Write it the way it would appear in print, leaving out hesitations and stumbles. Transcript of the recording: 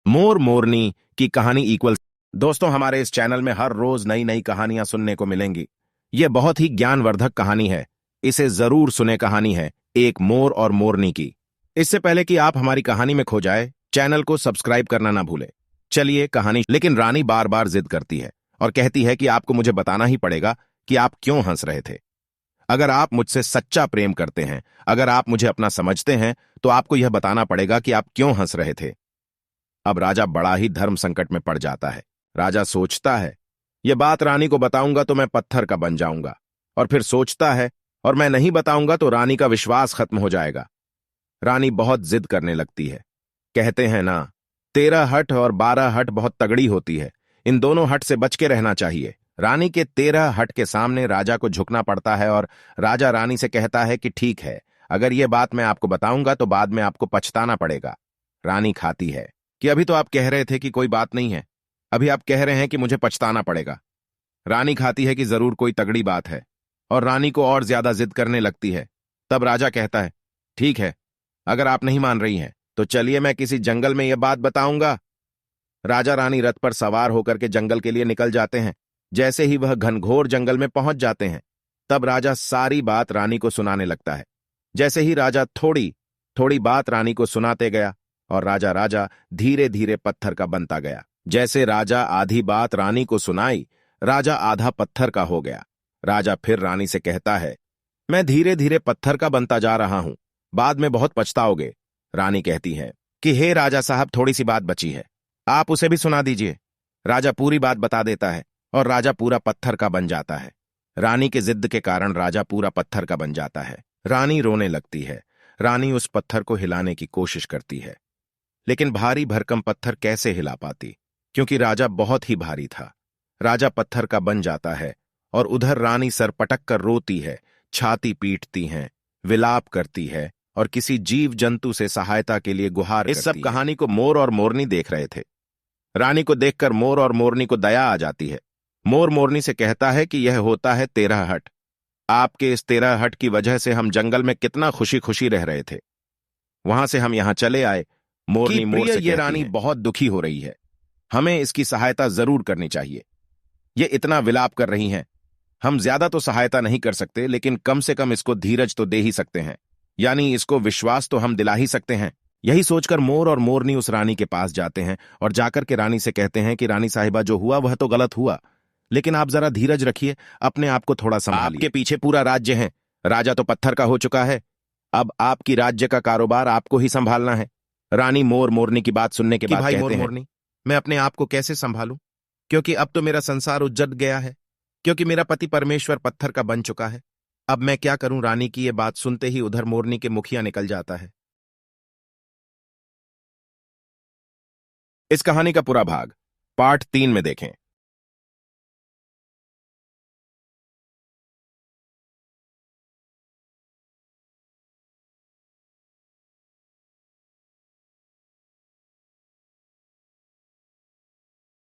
मोर मोरनी की कहानी इक्वल। दोस्तों, हमारे इस चैनल में हर रोज नई नई कहानियां सुनने को मिलेंगी। यह बहुत ही ज्ञानवर्धक कहानी है, इसे जरूर सुने। कहानी है एक मोर और मोरनी की। इससे पहले कि आप हमारी कहानी में खो जाए, चैनल को सब्सक्राइब करना ना भूले। चलिए कहानी। लेकिन रानी बार बार जिद करती है और कहती है कि आपको मुझे बताना ही पड़ेगा कि आप क्यों हंस रहे थे। अगर आप मुझसे सच्चा प्रेम करते हैं, अगर आप मुझे अपना समझते हैं, तो आपको यह बताना पड़ेगा कि आप क्यों हंस रहे थे। अब राजा बड़ा ही धर्म संकट में पड़ जाता है। राजा सोचता है, यह बात रानी को बताऊंगा तो मैं पत्थर का बन जाऊंगा, और फिर सोचता है, और मैं नहीं बताऊंगा तो रानी का विश्वास खत्म हो जाएगा। रानी बहुत जिद करने लगती है। कहते हैं ना, 13 हठ और 12 हठ बहुत तगड़ी होती है। इन दोनों हठ से बच के रहना चाहिए। रानी के 13 हठ के सामने राजा को झुकना पड़ता है, और राजा रानी से कहता है कि ठीक है, अगर यह बात मैं आपको बताऊंगा तो बाद में आपको पछताना पड़ेगा। रानी खाती है कि अभी तो आप कह रहे थे कि कोई बात नहीं है, अभी आप कह रहे हैं कि मुझे पछताना पड़ेगा। रानी खाती है कि जरूर कोई तगड़ी बात है, और रानी को और ज्यादा जिद करने लगती है। तब राजा कहता है, ठीक है, अगर आप नहीं मान रही हैं तो चलिए मैं किसी जंगल में यह बात बताऊंगा। राजा रानी रथ पर सवार होकर के जंगल के लिए निकल जाते हैं। जैसे ही वह घनघोर जंगल में पहुंच जाते हैं, तब राजा सारी बात रानी को सुनाने लगता है। जैसे ही राजा थोड़ी थोड़ी बात रानी को सुनाते गया, और राजा राजा धीरे धीरे पत्थर का बनता गया। जैसे राजा आधी बात रानी को सुनाई, राजा आधा पत्थर का हो गया। राजा फिर रानी से कहता है, मैं धीरे धीरे पत्थर का बनता जा रहा हूं, बाद में बहुत पछताओगे। रानी कहती है कि हे राजा साहब, थोड़ी सी बात बची है, आप उसे भी सुना दीजिए। राजा पूरी बात बता देता है, और राजा पूरा पत्थर का बन जाता है। रानी के जिद के कारण राजा पूरा पत्थर का बन जाता है। रानी रोने लगती है। रानी उस पत्थर को हिलाने की कोशिश करती है, लेकिन भारी भरकम पत्थर कैसे हिला पाती, क्योंकि राजा बहुत ही भारी था। राजा पत्थर का बन जाता है, और उधर रानी सर पटक कर रोती है, छाती पीटती हैं, विलाप करती है, और किसी जीव जंतु से सहायता के लिए गुहार करती है। इस सब कहानी को मोर और मोरनी देख रहे थे। रानी को देखकर मोर और मोरनी को दया आ जाती है। मोर मोरनी से कहता है कि यह होता है 13 हठ। आपके इस 13 हठ की वजह से हम जंगल में कितना खुशी खुशी रह रहे थे, वहां से हम यहां चले आए। मोरनी मोर से ये रानी बहुत दुखी हो रही है, हमें इसकी सहायता जरूर करनी चाहिए। ये इतना विलाप कर रही हैं, हम ज्यादा तो सहायता नहीं कर सकते, लेकिन कम से कम इसको धीरज तो दे ही सकते हैं, यानी इसको विश्वास तो हम दिला ही सकते हैं। यही सोचकर मोर और मोरनी उस रानी के पास जाते हैं, और जाकर के रानी से कहते हैं कि रानी साहिबा, जो हुआ वह तो गलत हुआ, लेकिन आप जरा धीरज रखिए, अपने आप को थोड़ा संभालिए। आपके पीछे पूरा राज्य है, राजा तो पत्थर का हो चुका है, अब आपकी राज्य का कारोबार आपको ही संभालना है। रानी मोर मोरनी की बात सुनने के बाद भाई मोर मोरनी, मैं अपने आप को कैसे संभालूं, क्योंकि अब तो मेरा संसार उजड़ गया है, क्योंकि मेरा पति परमेश्वर पत्थर का बन चुका है। अब मैं क्या करूं। रानी की यह बात सुनते ही उधर मोरनी के मुखिया निकल जाता है। इस कहानी का पूरा भाग पार्ट 3 में देखें।